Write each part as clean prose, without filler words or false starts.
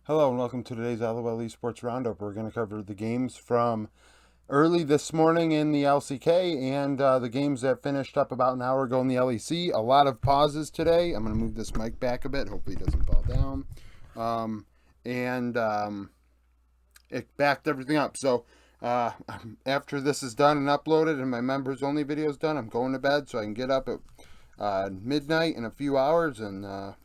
Hello and welcome to today's LOL Esports Roundup. We're going to cover the games from early this morning in the LCK and the games that finished up about an hour ago in the LEC. A lot of pauses today. I'm going to move this mic back a bit. Hopefully it doesn't fall down. It backed everything up. So after this is done and uploaded and my members only video is done, I'm going to bed so I can get up at midnight in a few hours and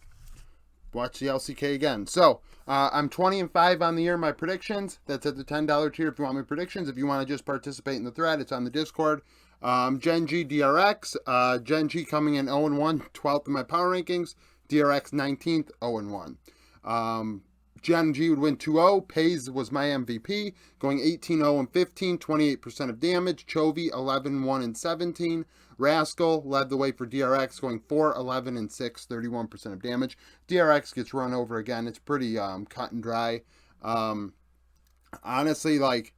watch the LCK again. So I'm 20-5 on the year. My predictions. That's at the $10 tier. If you want my predictions, if you want to just participate in the thread, it's on the Discord. Gen G DRX. Gen G coming in 0-1, 12th in my power rankings. DRX 19th, 0-1. Gen G would win 2-0. Pays was my MVP, going 18-0-15, 28% of damage. Chovy 11-1-17. Rascal led the way for DRX, going 4-11-6, 31% of damage. DRX gets run over again. It's pretty cut and dry. Honestly, like,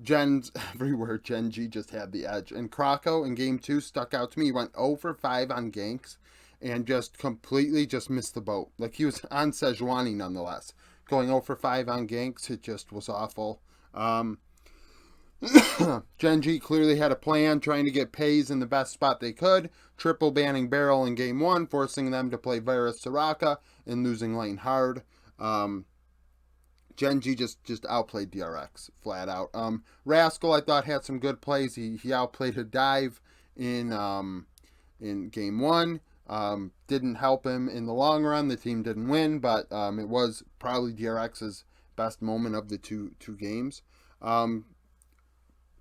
Gen's everywhere. Gen G just had the edge. And Krakow in game 2 stuck out to me. He went 0-for-5 on ganks and just completely just missed the boat. Like, he was on Sejuani nonetheless. Going 0-for-5 on ganks, it just was awful. Gen G clearly had a plan, trying to get Pays in the best spot they could. Triple banning Barrel in game 1, forcing them to play Varus Soraka and losing lane hard. Gen G just outplayed DRX flat out. Rascal, I thought, had some good plays. He outplayed a dive in game 1. Didn't help him in the long run. The team didn't win, but it was probably DRX's best moment of the two games.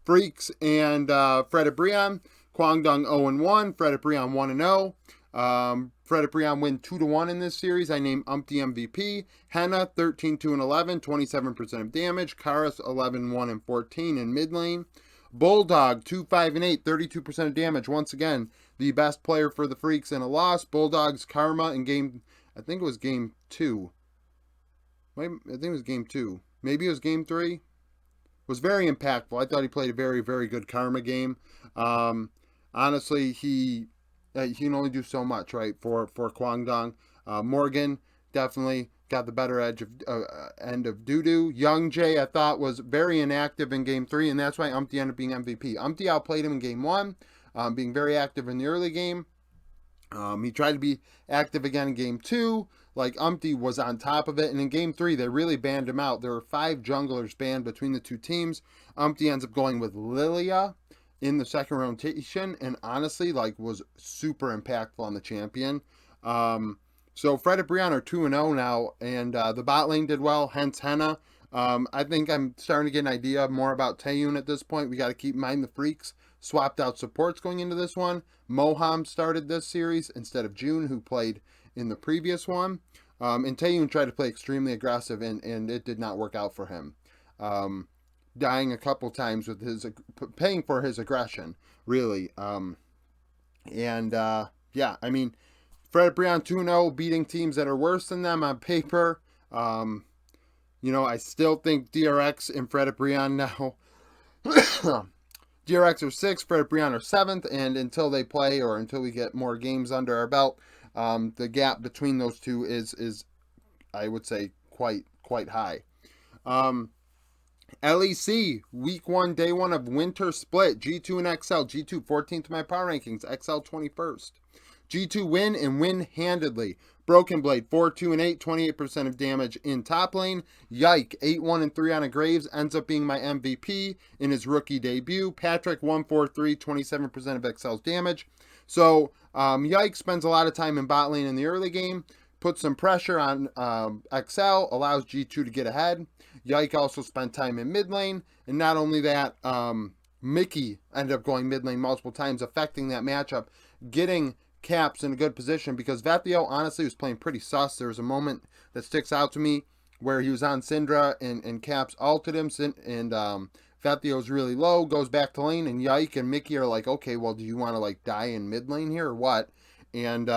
Freaks and Fred Brion. Kwangdong 0-1. Fred Brion 1-0. Fred Brion win 2-1 in this series. I named Umpty MVP. Henna 13-2-11, 27% of damage. Karis 11-1-14 in mid lane. Bulldog 2-5-8, 32% of damage. Once again, the best player for the Freaks in a loss. Bulldog's karma in game, I think it was game 2. I think it was game 2. Maybe it was game 3. Was very impactful. I thought he played a very, very good karma game. Honestly, he can only do so much, right, for Kwangdong. Morgan definitely got the better end of Doodoo. Young Jay, I thought, was very inactive in game 3, and that's why Umpty ended up being MVP. Umpty outplayed him in game 1, being very active in the early game. He tried to be active again in game 2. Like, Umpty was on top of it. And in game 3, they really banned him out. There were 5 junglers banned between the two teams. Umpty ends up going with Lilia in the second rotation. And honestly, like, was super impactful on the champion. So Fred and Brian are 2-0 now. And the bot lane did well, hence Henna. I think I'm starting to get an idea more about Taeyun at this point. We got to keep in mind the Freaks swapped out supports going into this one. Moham started this series instead of June, who played in the previous one. And Taeyun tried to play extremely aggressive, and it did not work out for him. Dying a couple times with paying for his aggression, really. Yeah, I mean, Fred Brion 2-0, beating teams that are worse than them on paper. I still think DRX and Fred Brion now. DRX are 6th, Fred Brion are 7th, and until they play or until we get more games under our belt, the gap between those two is I would say, quite high. LEC, week 1, day 1 of Winter split. G2 and XL. G2 14th in my power rankings. XL 21st. G2 win and win handedly. Broken Blade 4-2-8, 28% of damage in top lane. Yike 8-1-3 on a Graves ends up being my MVP in his rookie debut. Patrick 1-4-3, 27% of XL's damage. So Yike spends a lot of time in bot lane in the early game, puts some pressure on XL, allows G2 to get ahead. Yike also spent time in mid lane, and not only that, Mickey ended up going mid lane multiple times, affecting that matchup, getting Caps in a good position because Vethio honestly was playing pretty sus. There was a moment that sticks out to me where he was on Syndra and Caps ulted him, and Vethio's really low, goes back to lane, and Yike and Mickey are like, okay, well, do you want to like die in mid lane here or what? And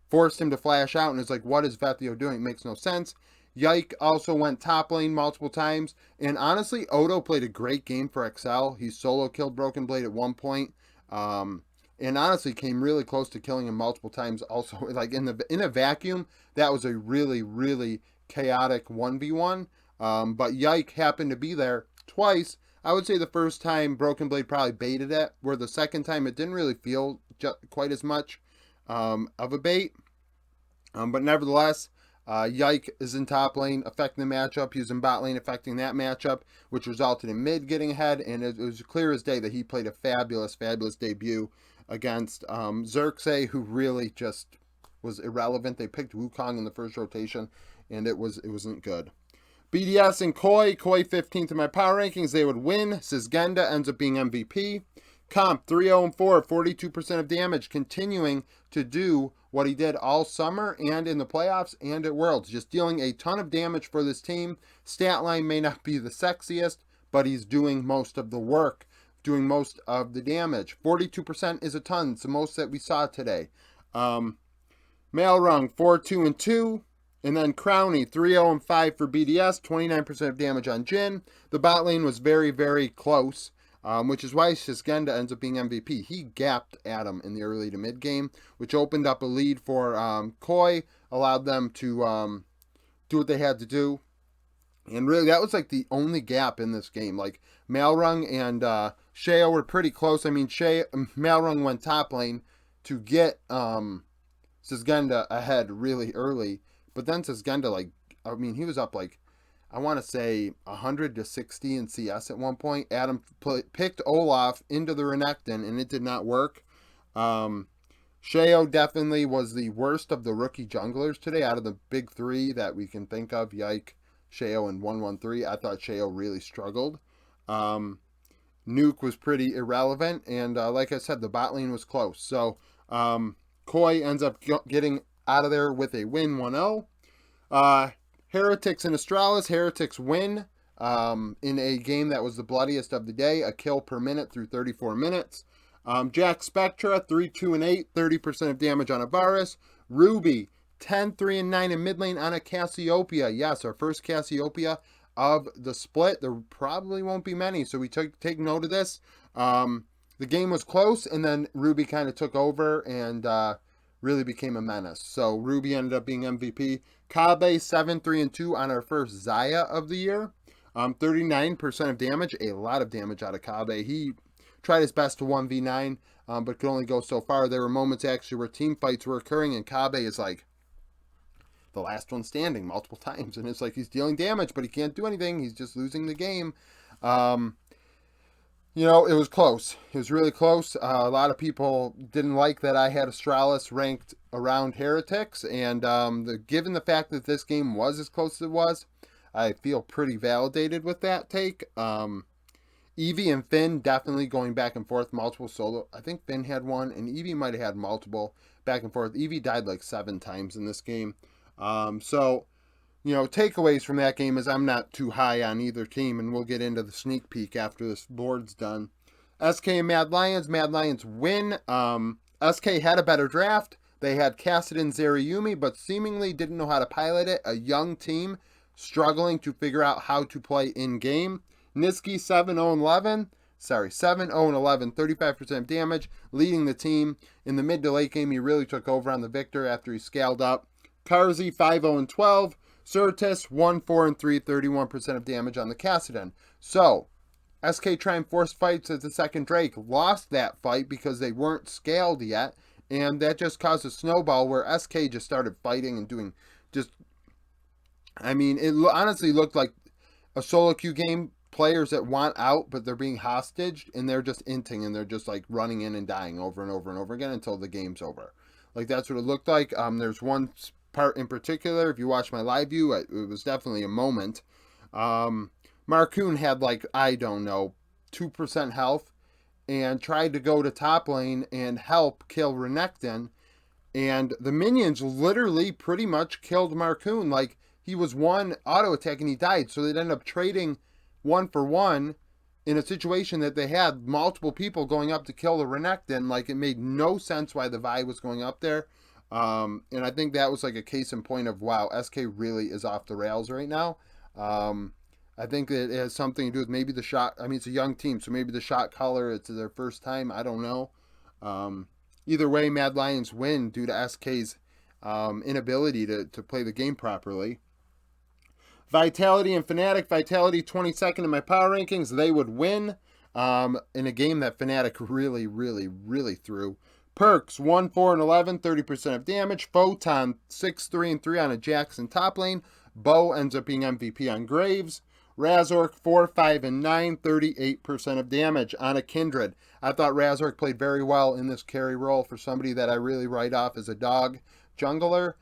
forced him to flash out, and it's like, what is Vethio doing? It makes no sense. Yike also went top lane multiple times, and honestly, Odo played a great game for XL. He solo killed Broken Blade at one point. And honestly came really close to killing him multiple times also. Like in a vacuum, that was a really, really chaotic 1v1. But Yike happened to be there twice. I would say the first time Broken Blade probably baited it, where the second time it didn't really feel quite as much of a bait. But nevertheless, Yike is in top lane, affecting the matchup. He was in bot lane, affecting that matchup, which resulted in mid getting ahead. And it was clear as day that he played a fabulous, fabulous debut against Xerxes, who really just was irrelevant. They picked Wukong in the first rotation, and it wasn't good. BDS and Koi 15th in my power rankings. They would win. Sisgenda ends up being MVP. Comp 3-0-4, 42% of damage, continuing to do what he did all summer and in the playoffs and at Worlds, just dealing a ton of damage for this team. Stat line may not be the sexiest, but he's doing most of the work, doing most of the damage. 42% is a ton. It's the most that we saw today. Mailrung 4-2-2. And then Crowny, 3-0-5 for BDS, 29% of damage on Jhin. The bot lane was very, very close, which is why Sisgenda ends up being MVP. He gapped Adam in the early to mid game, which opened up a lead for Koi, allowed them to do what they had to do. And really, that was like the only gap in this game. Like, Mailrung and Sheo were pretty close. I mean, Mailrung went top lane to get Sisgenda ahead really early. But then Sisgenda, like, I mean, he was up, like, I want to say 100 to 60 in CS at one point. Adam picked Olaf into the Renekton, and it did not work. Sheo definitely was the worst of the rookie junglers today out of the big three that we can think of. Yike, Sheo, and 113. I thought Sheo really struggled. Nuke was pretty irrelevant, and like I said, the bot lane was close. So Koi ends up getting out of there with a win 1-0. Heretics and Astralis. Heretics win in a game that was the bloodiest of the day. A kill per minute through 34 minutes. Jack Spectra, 3-2-8, 30% of damage on a Varus. Ruby, 10-3-9 in mid lane on a Cassiopeia. Yes, our first Cassiopeia of the split. There probably won't be many, so we take note of this. The game was close, and then Ruby kind of took over and really became a menace. So Ruby ended up being MVP. Kabe 7-3-2 on our first Xayah of the year. 39% of damage, a lot of damage out of Kabe. He tried his best to 1v9, but could only go so far. There were moments actually where team fights were occurring, and Kabe is like the last one standing multiple times. And it's like he's dealing damage, but he can't do anything. He's just losing the game. You know, it was close. It was really close. A lot of people didn't like that I had Astralis ranked around Heretics. And given the fact that this game was as close as it was, I feel pretty validated with that take. Eevee and Finn definitely going back and forth, multiple solo. I think Finn had one, and Eevee might have had multiple back and forth. Eevee died like 7 times in this game. So, you know, takeaways from that game is I'm not too high on either team, and we'll get into the sneak peek after this board's done. SK and Mad Lions. Mad Lions win. SK had a better draft. They had Kassadin Zerayumi, but seemingly didn't know how to pilot it. A young team struggling to figure out how to play in-game. Niski 7-0-11. 7-0-11, 35% damage, leading the team. In the mid to late game, he really took over on the Victor after he scaled up. Karzi 5-0-12. Certus 1-4-3, 31% of damage on the Kassadin. So, SK try and force fights at the second Drake. Lost that fight because they weren't scaled yet. And that just caused a snowball where SK just started fighting and doing just... I mean, it honestly looked like a solo queue game. Players that want out, but they're being hostaged, and they're just inting, and they're just like running in and dying over and over and over again until the game's over. Like, that's what it looked like. There's one part in particular, if you watch my live view, it was definitely a moment. Marcoon had like, I don't know, 2% health, and tried to go to top lane and help kill Renekton, and the minions literally pretty much killed Marcoon. Like, he was one auto attack and he died, so they'd end up trading 1-for-1 in a situation that they had multiple people going up to kill the Renekton. Like, it made no sense why the Vi was going up there. And I think that was like a case in point of, wow, SK really is off the rails right now. I think it has something to do with maybe the shot. I mean, it's a young team, so maybe the shot color, it's their first time. I don't know. Either way, Mad Lions win due to SK's inability to play the game properly. Vitality and Fnatic. Vitality 22nd in my power rankings. They would win in a game that Fnatic really threw. Perks 1, 4, and 11, 30% of damage. Photon 6, 3, and 3 on a Jackson top lane. Bo ends up being MVP on Graves. Razork 4, 5, and 9, 38% of damage on a Kindred. I thought Razork played very well in this carry role for somebody that I really write off as a dog jungler.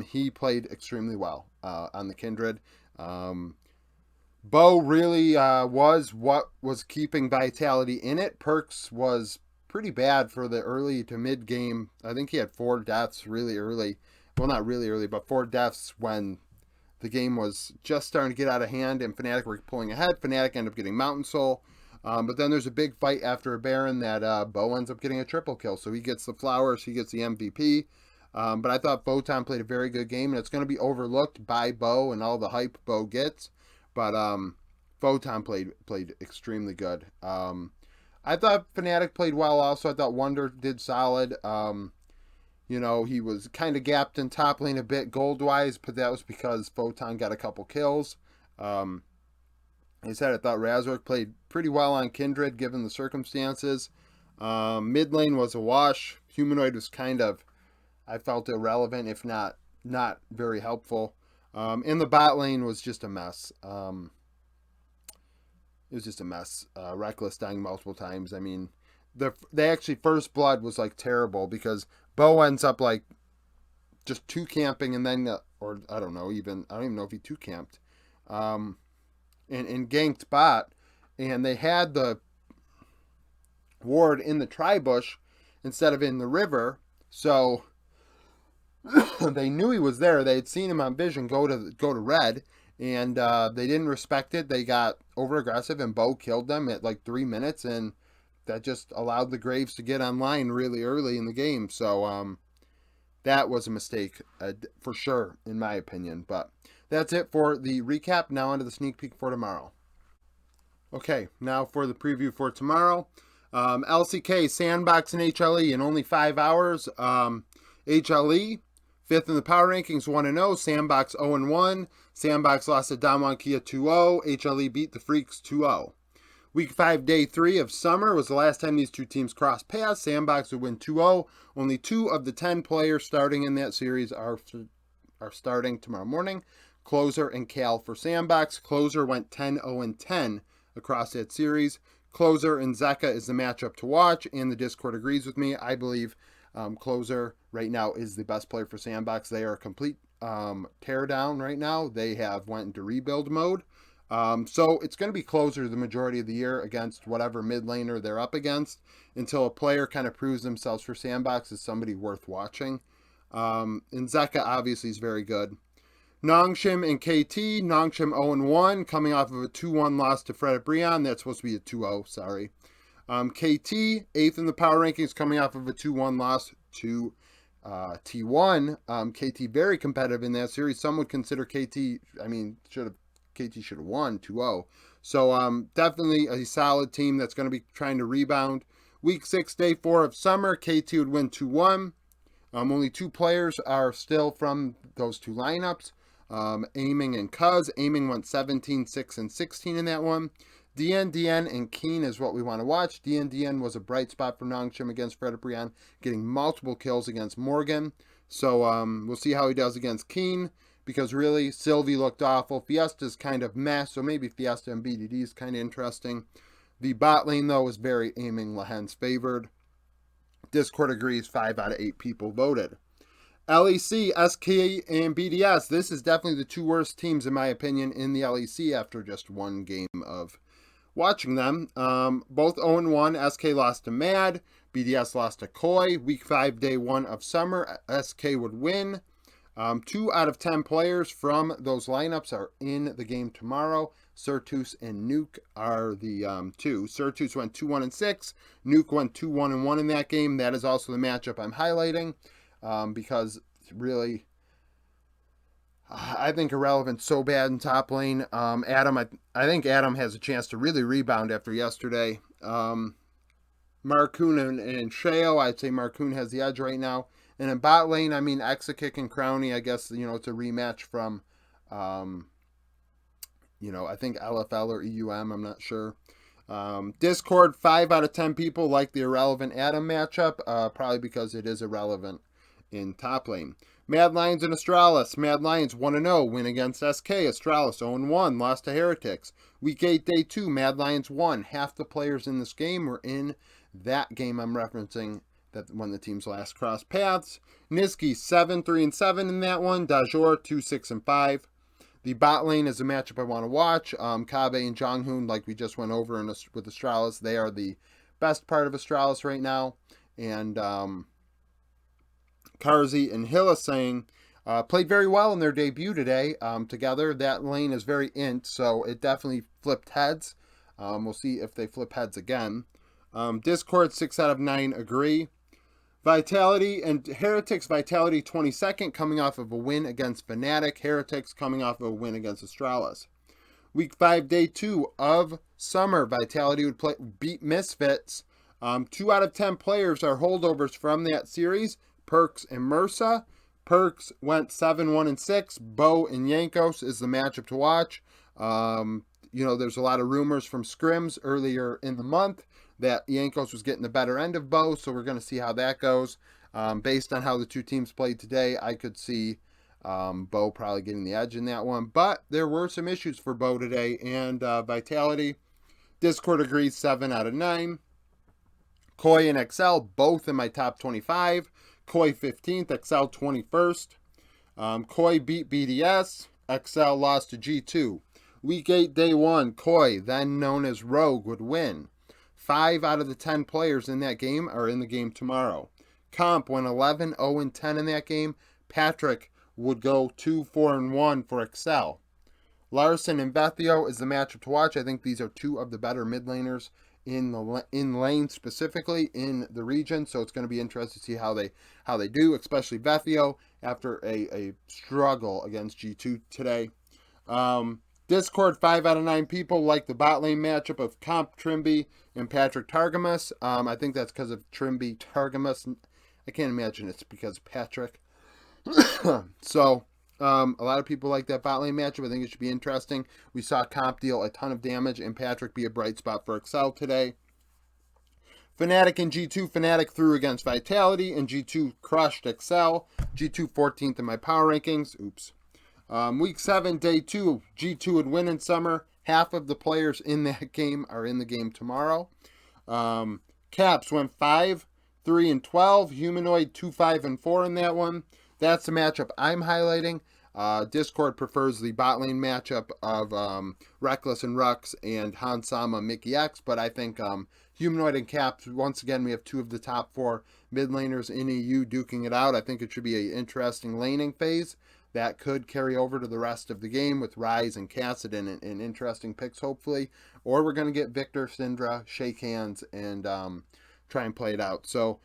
He played extremely well on the Kindred. Bo really was what was keeping Vitality in it. Perks was pretty bad for the early to mid game. I think he had 4 deaths really early. Well, not really early, but 4 deaths when the game was just starting to get out of hand and Fnatic were pulling ahead. Fnatic ended up getting Mountain Soul. But then there's a big fight after a Baron that Bo ends up getting a triple kill. So he gets the flowers, he gets the MVP. But I thought Photon played a very good game, and it's going to be overlooked by Bo and all the hype Bo gets. But Photon played extremely good. I thought Fnatic played well also. I thought Wonder did solid. He was kind of gapped in top lane a bit gold-wise, but that was because Photon got a couple kills. Like I said, I thought Razork played pretty well on Kindred given the circumstances. Mid lane was a wash. Humanoid was kind of, I felt, irrelevant, if not very helpful. And the bot lane was just a mess. It was just a mess. Reckless dying multiple times. I mean, they actually, first blood was like terrible because Bo ends up like just 2 camping and then, or I don't even know if he 2 camped. And ganked bot, and they had the ward in the tri-bush instead of in the river, so they knew he was there. They had seen him on vision go to red, and they didn't respect it. They got over aggressive, and Bo killed them at like 3 minutes, and that just allowed the Graves to get online really early in the game. So that was a mistake for sure, in my opinion. But that's it for the recap. Now onto the sneak peek for tomorrow. Okay, now for the preview for tomorrow. LCK, Sandbox, and HLE in only 5 hours. HLE, 5th in the power rankings, 1-0. Sandbox 0-1. Sandbox lost to Damwon Kia 2-0. HLE beat the Freaks 2-0. Week 5, Day 3 of Summer was the last time these two teams crossed paths. Sandbox would win 2-0. Only 2 of the 10 players starting in that series are starting tomorrow morning. Closer and Cal for Sandbox. Closer went 10-0-10 across that series. Closer and Zeka is the matchup to watch, and the Discord agrees with me. I believe Closer right now is the best player for Sandbox. They are a complete teardown right now. They have went into rebuild mode. So it's going to be Closer the majority of the year against whatever mid laner they're up against until a player kind of proves themselves for Sandbox as somebody worth watching. And Zeka obviously is very good. Nongshim and KT. Nongshim 0-1, coming off of a 2-1 loss to Fred Brion. That's supposed to be a 2-0, sorry. KT, 8th in the power rankings, coming off of a 2-1 loss to T1. KT very competitive in that series. Some would consider KT, KT should have won 2-0. So definitely a solid team that's going to be trying to rebound. Week 6, Day 4 of Summer, KT would win 2-1. Only 2 players are still from those 2 lineups. Aiming and Cuz. Aiming went 17, 6, and 16 in that one. DN, and Keen is what we want to watch. DN was a bright spot for Nongshim against Fred Brion, getting multiple kills against Morgan. So we'll see how he does against Keen, because really, Sylvie looked awful. Fiesta's kind of meh, so maybe Fiesta and BDD is kind of interesting. The bot lane, though, is very Aiming Lahen's favored. Discord agrees, 5 out of 8 people voted. LEC, SK, and BDS. This is definitely the 2 worst teams, in my opinion, in the LEC after just 1 game of watching them. Both 0-1. SK lost to Mad. BDS lost to Koi. Week 5, Day 1 of Summer. SK would win. 2 out of 10 players from those lineups are in the game tomorrow. Surtus and Nuke are the 2. Surtus went 2-1 and 6. Nuke went 2-1 and 1 in that game. That is also the matchup I'm highlighting. Because really, I think Irrelevant's so bad in top lane. Adam, I think Adam has a chance to really rebound after yesterday. Marcoon and Sheo, I'd say Marcoon has the edge right now. And in bot lane, Exakick and Crowny, I guess, it's a rematch from I think LFL or EUM, I'm not sure. Discord, 5 out of 10 people like the Irrelevant Adam matchup, probably because it is irrelevant in top lane. Mad Lions and Astralis. Mad Lions 1-0, win against SK. Astralis 0-1, lost to Heretics. Week 8, Day 2, Mad Lions won. Half the players in this game were in that game I'm referencing, that when the teams last crossed paths. Niski 7-3-7 in that one. Dajor 2-6-5. The bot lane is a matchup I want to watch. Kabe and Jonghoon, like we just went over with Astralis, they are the best part of Astralis right now. And Karzi and Hillisang played very well in their debut today together. That lane is very int, so it definitely flipped heads. We'll see if they flip heads again. Discord, 6 out of 9 agree. Vitality and Heretics. Vitality 22nd, coming off of a win against Fnatic. Heretics coming off of a win against Astralis. Week 5, Day 2 of Summer. Vitality would beat Misfits. 2 out of 10 players are holdovers from that series. Perks and Mursa. Perks went 7-1-6. Bo and Yankos is the matchup to watch. There's a lot of rumors from scrims earlier in the month that Yankos was getting the better end of Bo, so we're going to see how that goes. Based on how the two teams played today, I could see Bo probably getting the edge in that one. But there were some issues for Bo today, and Vitality. Discord agrees, 7 out of 9. Koi and XL, both in my top 25. Koi 15th, XL 21st. Koi beat BDS. XL lost to G2. Week 8, Day 1, Koi, then known as Rogue, would win. 5 out of the 10 players in that game are in the game tomorrow. Comp went 11-0-10 in that game. Patrick would go 2-4-1 for Excel. Larson and Vethio is the matchup to watch. I think these are two of the better mid laners in lane, specifically in the region. So it's going to be interesting to see how they do, especially Vethio after a struggle against G2 today. Discord, 5 out of 9 people like the bot lane matchup of Comp, Trimby, and Patrick Targamas. I think that's because of Trimby, Targamas. I can't imagine it's because of Patrick. So, a lot of people like that bot lane matchup. I think it should be interesting. We saw Comp deal a ton of damage and Patrick be a bright spot for Excel today. Fnatic and G2. Fnatic threw against Vitality, and G2 crushed Excel. G2 14th in my power rankings. Oops. Week 7, Day 2, G2 would win in Summer. Half of the players in that game are in the game tomorrow. Caps went 5-3-12. Humanoid 2-5-4 in that one. That's the matchup I'm highlighting. Discord prefers the bot lane matchup of Reckless and Rux and Hansama Mickey X, but I think Humanoid and Caps, once again, we have two of the top 4 mid laners in EU duking it out. I think it should be an interesting laning phase that could carry over to the rest of the game with Rise and Cassidon and interesting picks, hopefully. Or we're going to get Victor, Syndra, shake hands, and try and play it out. So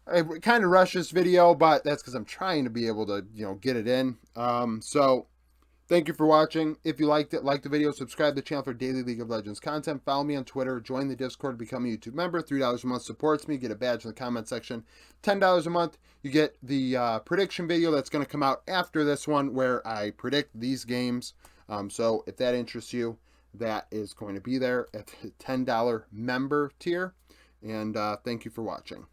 I kind of rushed this video, but that's because I'm trying to be able to, get it in. So thank you for watching. If you liked it, like the video, subscribe to the channel for daily League of Legends content. Follow me on Twitter. Join the Discord to become a YouTube member. $3 a month supports me. Get a badge in the comment section. $10 a month, you get the prediction video that's going to come out after this one where I predict these games. So if that interests you, that is going to be there at the $10 member tier. And thank you for watching.